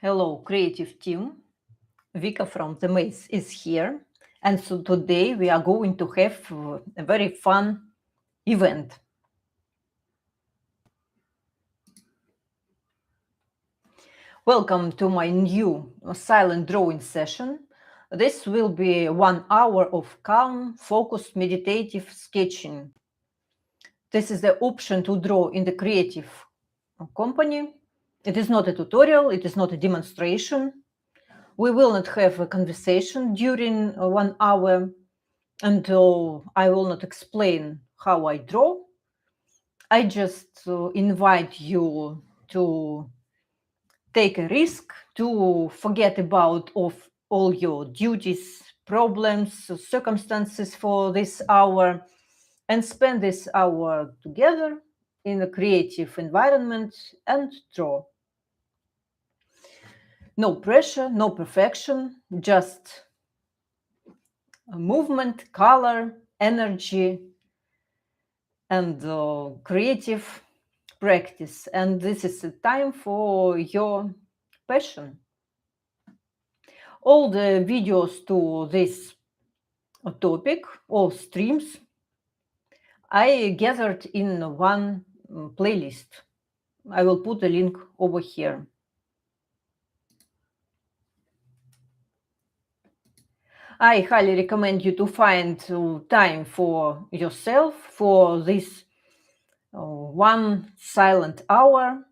Hello, creative team. Vika from The Maze is here. And so today we are going to have a very fun event. Welcome to my new silent drawing session. This will be 1 hour of calm, focused, meditative sketching. This is the option to draw in the creative company. It is not a tutorial, it is not a demonstration. We will not have a conversation during 1 hour, and I will not explain how I draw. I just invite you to take a risk, to forget about all your duties, problems, circumstances for this hour, and spend this hour together in a creative environment and draw. No pressure, no perfection, just movement, color, energy, and creative practice. And this is a time for your passion. All the videos to this topic, all streams, I gathered in one playlist. I will put a link over here. I highly recommend you to find time for yourself for this 1 silent hour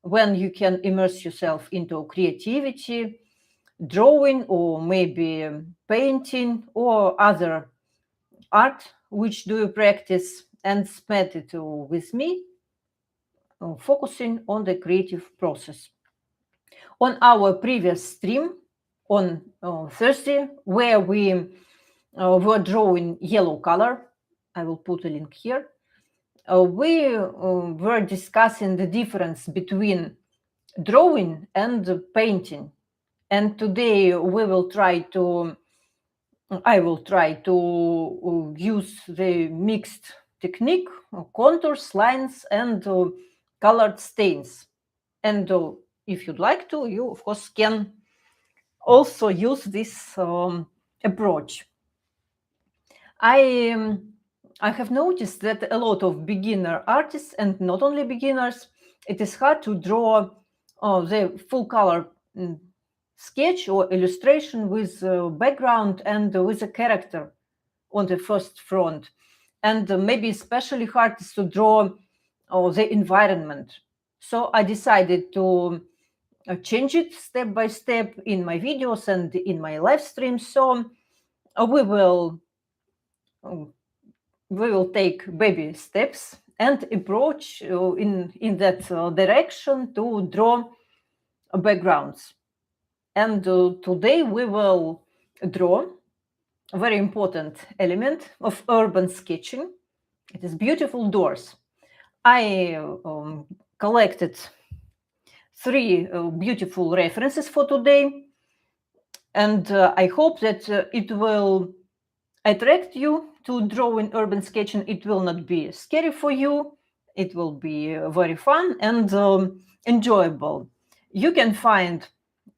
when you can immerse yourself into creativity, drawing, or maybe painting or other art which do you practice, and spend it with me, focusing on the creative process. On our previous stream on Thursday, where we were drawing yellow color, I will put a link here, we were discussing the difference between drawing and painting. And today I will try to use the mixed technique, contours, lines, and colored stains. And if you'd like to, you of course can also use this approach. I have noticed that a lot of beginner artists, and not only beginners, it is hard to draw the full color sketch or illustration with background and with a character on the first front. And maybe especially hard is to draw the environment. So I decided to change it step by step in my videos and in my live streams. So we will take baby steps and approach in that direction to draw backgrounds. And today we will draw a very important element of urban sketching. It is beautiful doors. I collected 3 beautiful references for today, and I hope that it will attract you to draw in urban sketching. It will not be scary for you. It will be very fun and enjoyable. You can find,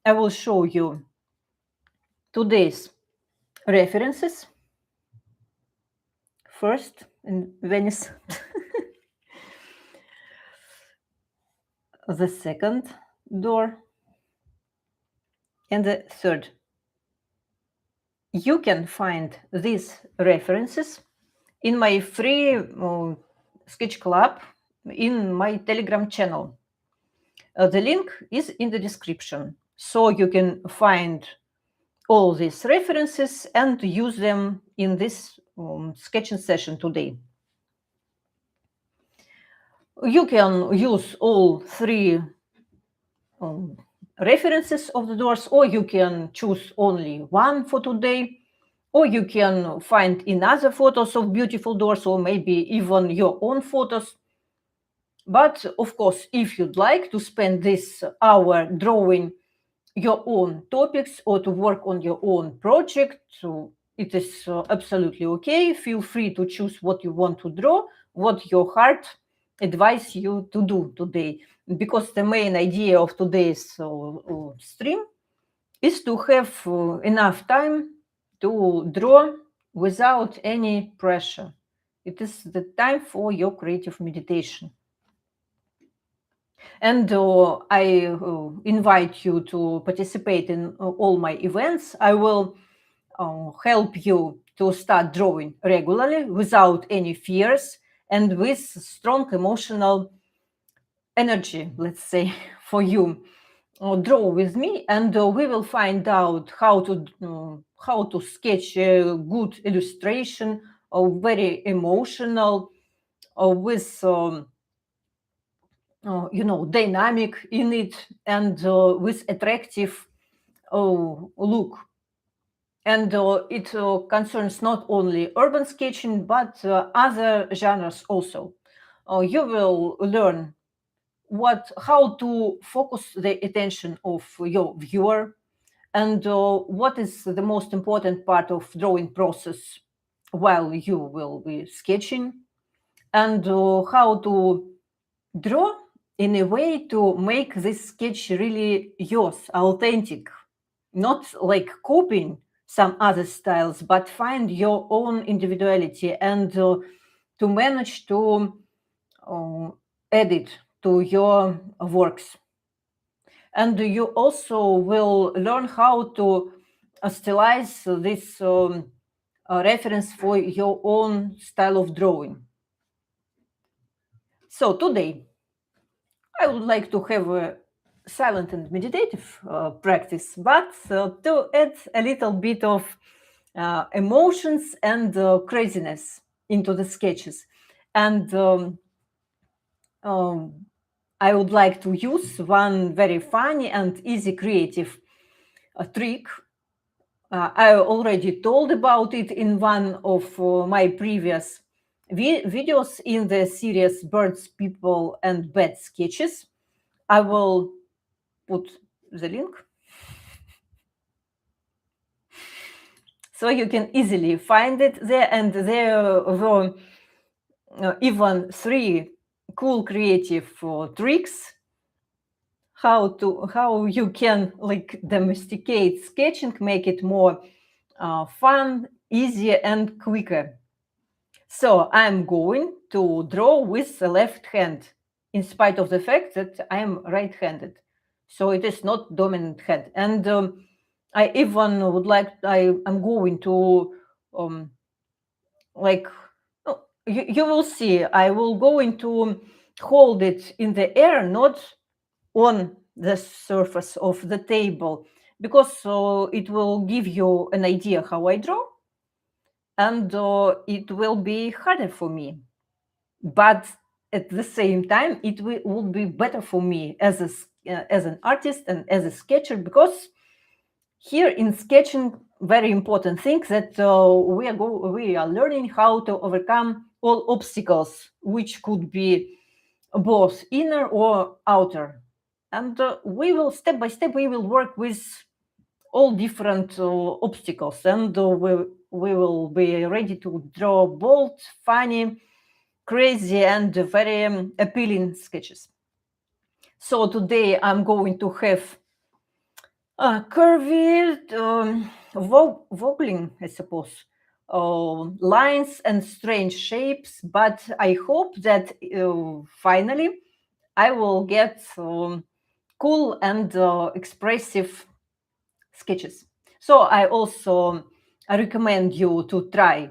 I will show you today's references. First in Venice, the second door, and the third. You can find these references in my free sketch club in my Telegram channel. The link is in the description, so you can find all these references and use them in this sketching session today. You can use all 3 references of the doors, or you can choose only one for today, or you can find in other photos of beautiful doors, or maybe even your own photos. But of course, if you'd like to spend this hour drawing your own topics or to work on your own project, so it is absolutely okay. Feel free to choose what you want to draw, what your heart advise you to do today, because the main idea of today's stream is to have enough time to draw without any pressure. It is the time for your creative meditation. And I invite you to participate in all my events. I will help you to start drawing regularly without any fears and with strong emotional energy, let's say, for you. Draw with me, and we will find out how to sketch a good illustration, very emotional, with dynamic in it, and with attractive look. And it concerns not only urban sketching, but other genres also. You will learn how to focus the attention of your viewer, and what is the most important part of drawing process while you will be sketching, and how to draw in a way to make this sketch really yours, authentic, not like copying some other styles, but find your own individuality, and to manage to add it to your works. And you also will learn how to stylize this reference for your own style of drawing. So today, I would like to have a silent and meditative practice, but to add a little bit of emotions and craziness into the sketches. And I would like to use one very funny and easy creative trick. I already told about it in one of my previous videos in the series Birds, People and Bad Sketches. I will put the link so you can easily find it there. And there were even 3 cool creative tricks how you can like domesticate sketching, make it more fun, easier and quicker. So I'm going to draw with the left hand, in spite of the fact that I am right-handed. So it is not dominant hand. And I even would like, I'm going to you will see, I will going to hold it in the air, not on the surface of the table, because it will give you an idea how I draw, and it will be harder for me. But at the same time, it would be better for me as an artist and as a sketcher, because here in sketching, very important thing that we are learning how to overcome all obstacles, which could be both inner or outer. And we will step by step, we will work with all different obstacles, and we will be ready to draw bold, funny, crazy, and very appealing sketches. So today I'm going to have curved, wobbling, I suppose, lines and strange shapes, but I hope that finally I will get cool and expressive sketches. So I also recommend you to try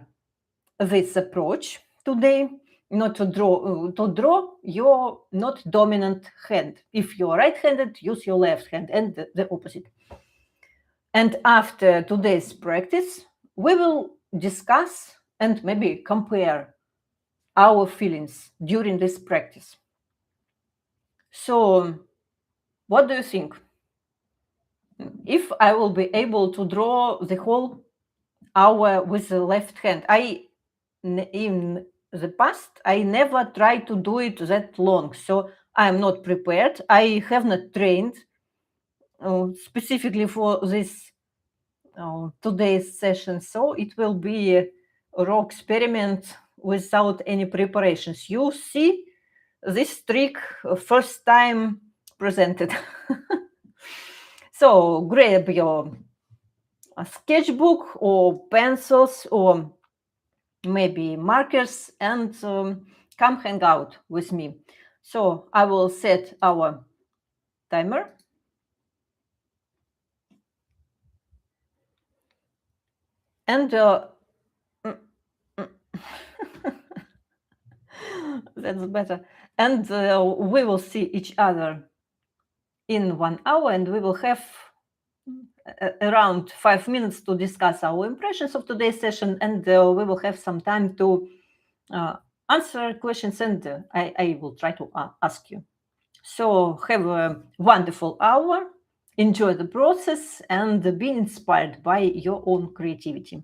this approach today, not to draw your not dominant hand. If you're right-handed, use your left hand, and the opposite. And after today's practice, we will discuss and maybe compare our feelings during this practice. So, what do you think? If I will be able to draw the whole hour with the left hand, in the past, I never tried to do it that long, so I'm not prepared. I have not trained specifically for this today's session, so it will be a raw experiment without any preparations. You see this trick first time presented. So grab your sketchbook or pencils or maybe markers and come hang out with me. So I will set our timer. And that's better. And we will see each other in 1 hour, and we will have around 5 minutes to discuss our impressions of today's session, and we will have some time to answer questions, and I will try to ask you. So have a wonderful hour, enjoy the process, and be inspired by your own creativity.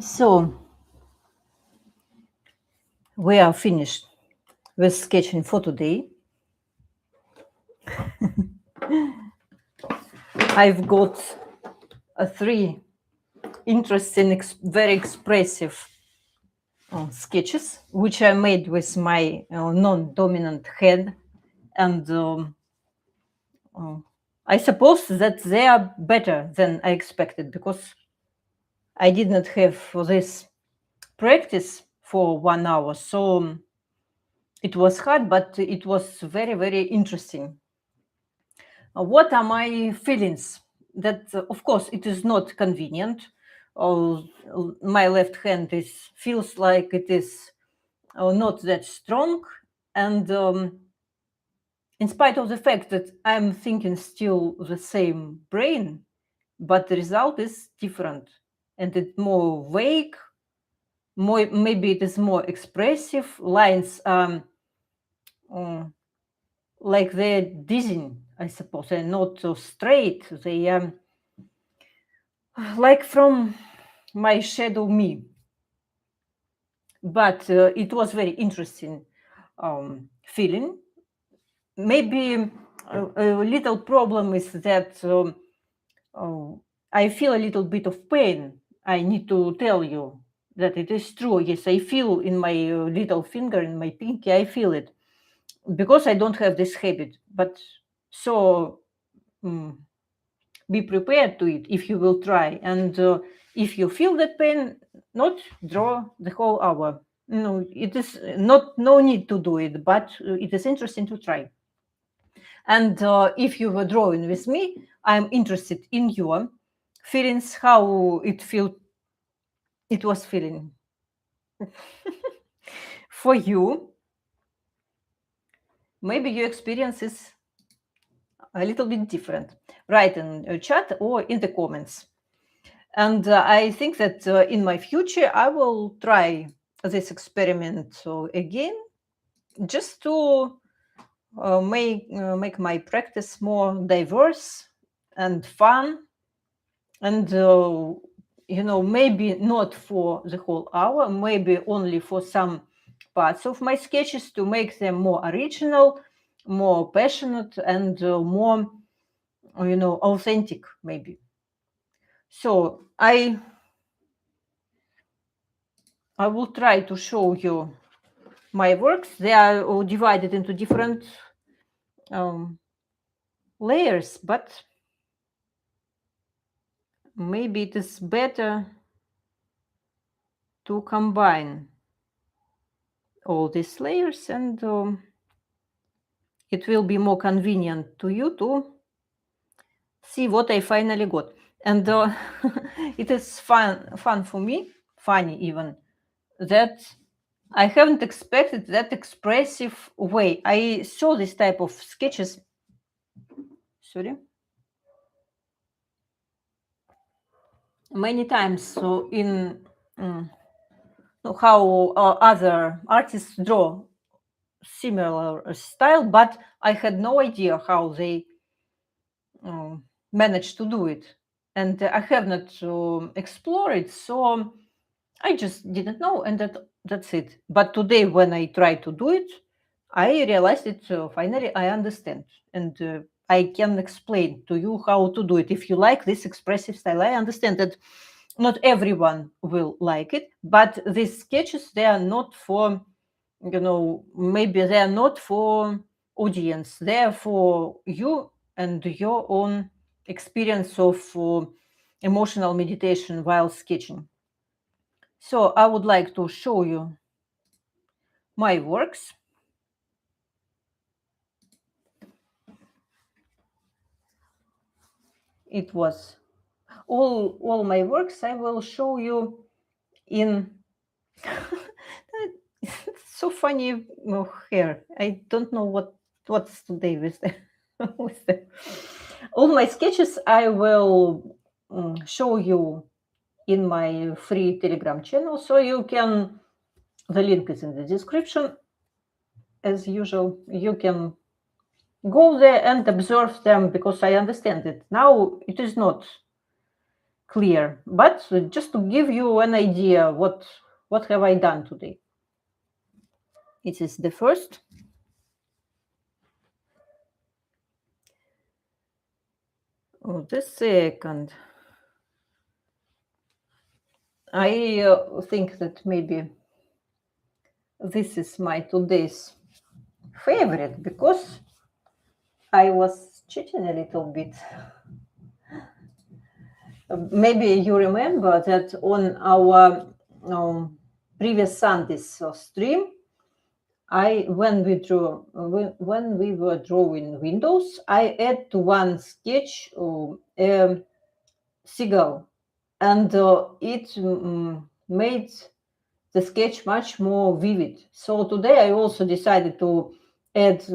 So we are finished with sketching for today. I've got three interesting, very expressive sketches, which I made with my non-dominant hand. And I suppose that they are better than I expected, because I did not have this practice for 1 hour. So it was hard, but it was very, very interesting. What are my feelings? That, of course, it is not convenient. My left hand feels like it is not that strong. And in spite of the fact that I'm thinking still the same brain, but the result is different. And it's more vague, maybe it is more expressive. Lines like they're dizzying, I suppose. They're not so straight. They are like from my shadow me. But it was very interesting feeling. Maybe a little problem is that I feel a little bit of pain. I need to tell you that it is true. Yes, I feel in my little finger, in my pinky, I feel it, because I don't have this habit. But so be prepared to it if you will try. And if you feel that pain, not draw the whole hour. No, it is no need to do it, but it is interesting to try. And if you were drawing with me, I'm interested in your feelings, how it was feeling for you. Maybe your experience is a little bit different. Write in a chat or in the comments. And I think that in my future, I will try this experiment again, just to make my practice more diverse and fun. And, maybe not for the whole hour, maybe only for some parts of my sketches, to make them more original, more passionate, and more, authentic, maybe. So I will try to show you my works. They are all divided into different layers, but maybe it is better to combine all these layers, and it will be more convenient to you to see what I finally got. And it is fun for me, funny even, that I haven't expected that expressive way. I saw this type of sketches. Sorry. Many times so in how other artists draw similar style, but I had no idea how they managed to do it. And I have not explored, so I just didn't know, and that's it. But today, when I tried to do it, I realized it. Finally, I understand, and I can explain to you how to do it. If you like this expressive style, I understand that not everyone will like it, but these sketches, they are not for, maybe they are not for audience. They are for you and your own experience of emotional meditation while sketching. So I would like to show you my works. It was all my works I will show you in it's so funny hair. I don't know what's today with the, with the all my sketches I will show you in my free Telegram channel, so you can, the link is in the description as usual. You can go there and observe them, because I understand it. Now it is not clear, but just to give you an idea what have I done today. It is the first. The second. I think that maybe this is my today's favorite, because I was cheating a little bit. Maybe you remember that on our previous Sunday's stream, when we were drawing windows, I add to one sketch a seagull, and it made the sketch much more vivid. So today I also decided to add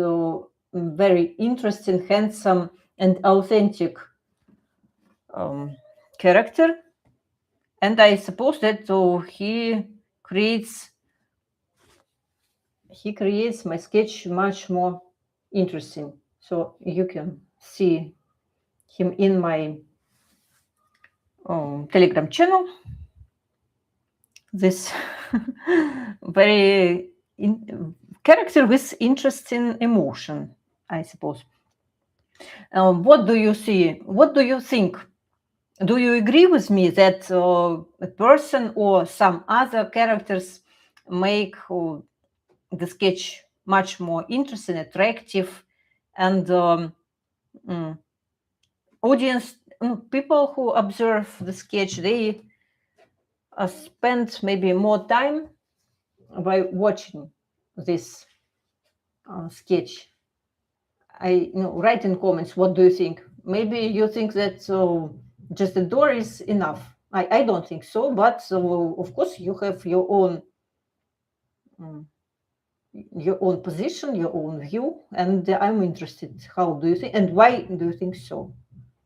very interesting, handsome, and authentic character, and I suppose that he creates my sketch much more interesting. So you can see him in my Telegram channel. This very character with interesting emotion, I suppose. What do you see? What do you think? Do you agree with me that a person or some other characters make the sketch much more interesting, attractive, and audience, people who observe the sketch, they spend maybe more time by watching this sketch. Write in comments, what do you think? Maybe you think that just the door is enough. I don't think so, but of course you have your own position, your own view, and I'm interested. How do you think, and why do you think so?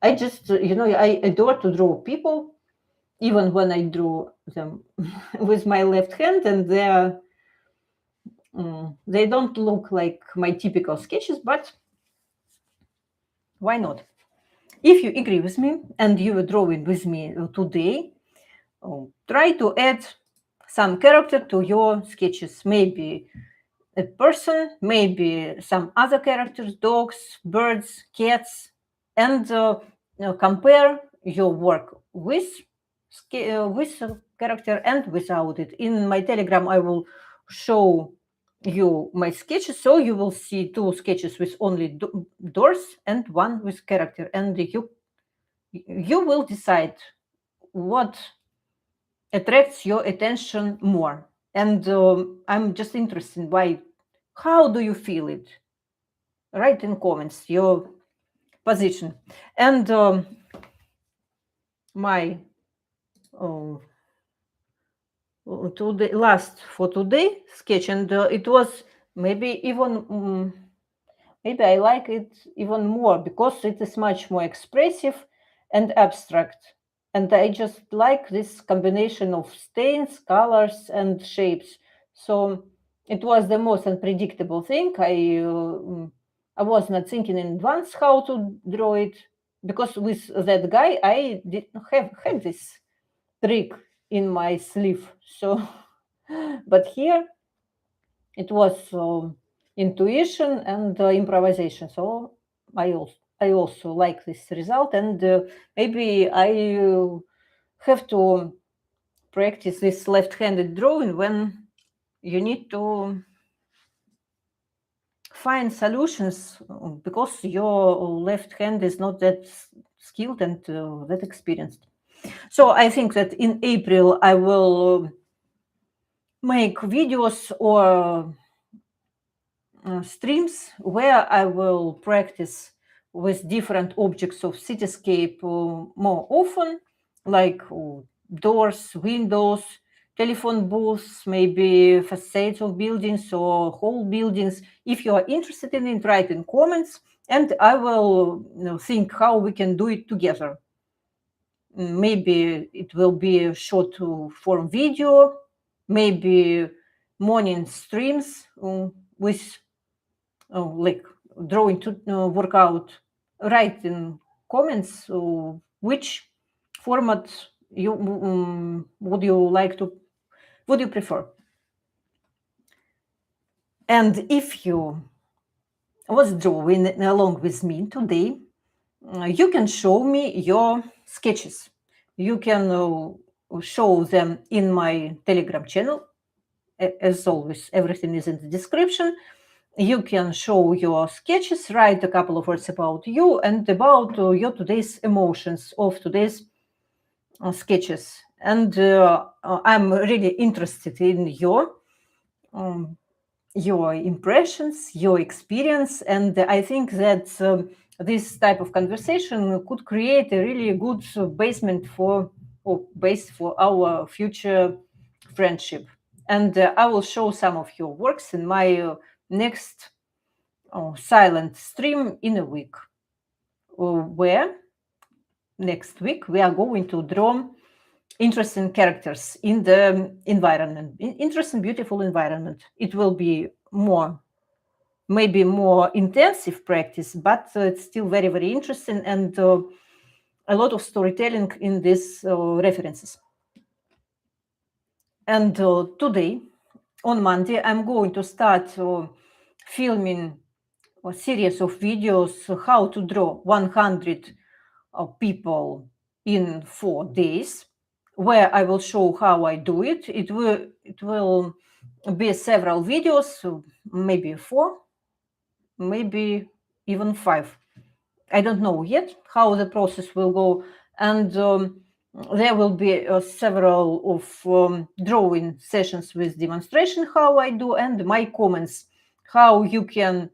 I just, I adore to draw people, even when I draw them with my left hand, and they don't look like my typical sketches, but why not? If you agree with me and you are drawing with me today, try to add some character to your sketches. Maybe a person, maybe some other characters, dogs, birds, cats, and compare your work with character and without it. In my Telegram, I will show you my sketches, so you will see two sketches with only doors and one with character, and you will decide what attracts your attention more. And I'm just interested by how do you feel it. Write in comments your position. And my to the last for today sketch, and it was maybe even maybe I like it even more because it is much more expressive and abstract. And I just like this combination of stains, colors, and shapes. So it was the most unpredictable thing. I was not thinking in advance how to draw it because with that guy I did have had this trick in my sleeve. So, but here it was intuition and improvisation. So I also like this result, and maybe I have to practice this left-handed drawing when you need to find solutions because your left hand is not that skilled and that experienced. So I think that in April I will make videos or streams where I will practice with different objects of cityscape more often, like doors, windows, telephone booths, maybe facades of buildings or whole buildings. If you are interested in it, write in comments, and I will think how we can do it together. Maybe it will be a short form video, maybe morning streams with like drawing to work out. Write in comments which format would you prefer. And if you was drawing along with me today, you can show me your sketches. You can show them in my Telegram channel. As always, everything is in the description. You can show your sketches, write a couple of words about you and about your today's emotions of today's sketches. And I'm really interested in your impressions, your experience, and I think that this type of conversation could create a really good base for our future friendship. And I will show some of your works in my next silent stream in a week, where next week we are going to draw interesting characters in the environment, interesting, beautiful environment. It will be maybe more intensive practice, but it's still very, very interesting, and a lot of storytelling in these references. And today, on Monday, I'm going to start filming a series of videos how to draw 100 people in 4 days, where I will show how I do it. It will be several videos, maybe 4, maybe even 5. I don't know yet how the process will go, and there will be several of drawing sessions with demonstration how I do, and my comments how you can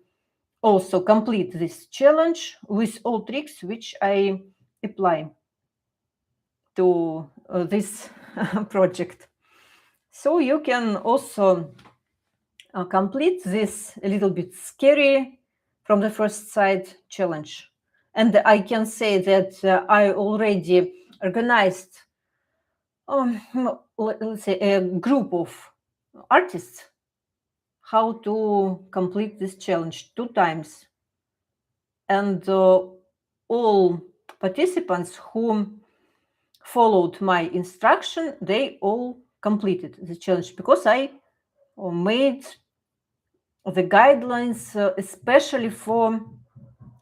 also complete this challenge with all tricks which I apply to this project. So you can also complete this a little bit scary from the first sight challenge. And I can say that I already organized, let's say, a group of artists how to complete this challenge 2 times. And all participants who followed my instruction, they all completed the challenge because I made the guidelines especially for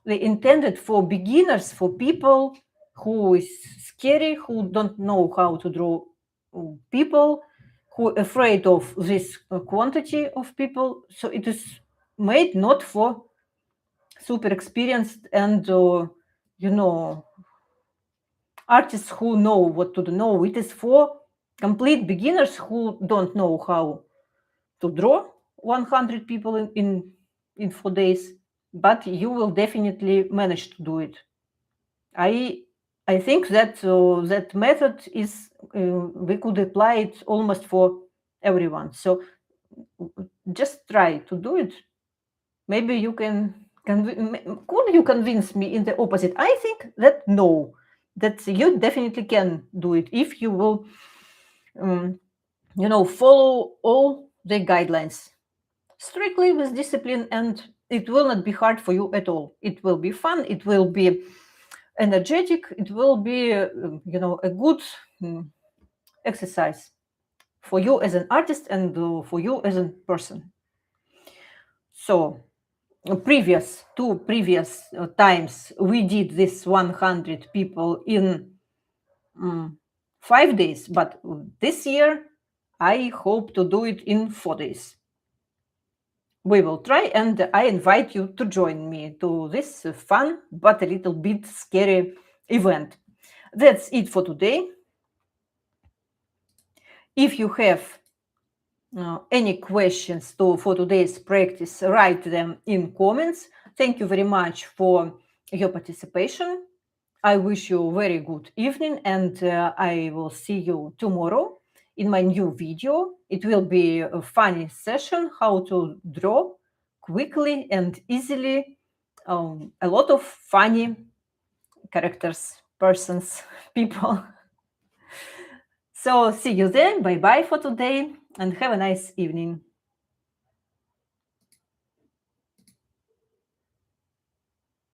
they intended for beginners, for people who is scary, who don't know how to draw people, who are afraid of this quantity of people. So it is made not for super experienced and artists who know what to do. No, it is for complete beginners who don't know how to draw 100 people in 4 days, but you will definitely manage to do it. I I think that that method is we could apply it almost for everyone. So just try to do it. Maybe you can could you convince me in the opposite? I think that no, that you definitely can do it if you will, follow all the guidelines strictly with discipline, and it will not be hard for you at all. It will be fun. It will be energetic. It will be, a good exercise for you as an artist and for you as a person. So two previous times we did this 100 people in 5 days, but this year I hope to do it in 4 days. We will try, and I invite you to join me to this fun but a little bit scary event. That's it for today. If you have any questions for today's practice, write them in comments. Thank you very much for your participation. I wish you a very good evening, and I will see you tomorrow in my new video. It will be a funny session, how to draw quickly and easily a lot of funny characters, persons, people. So see you then. Bye bye for today, and have a nice evening.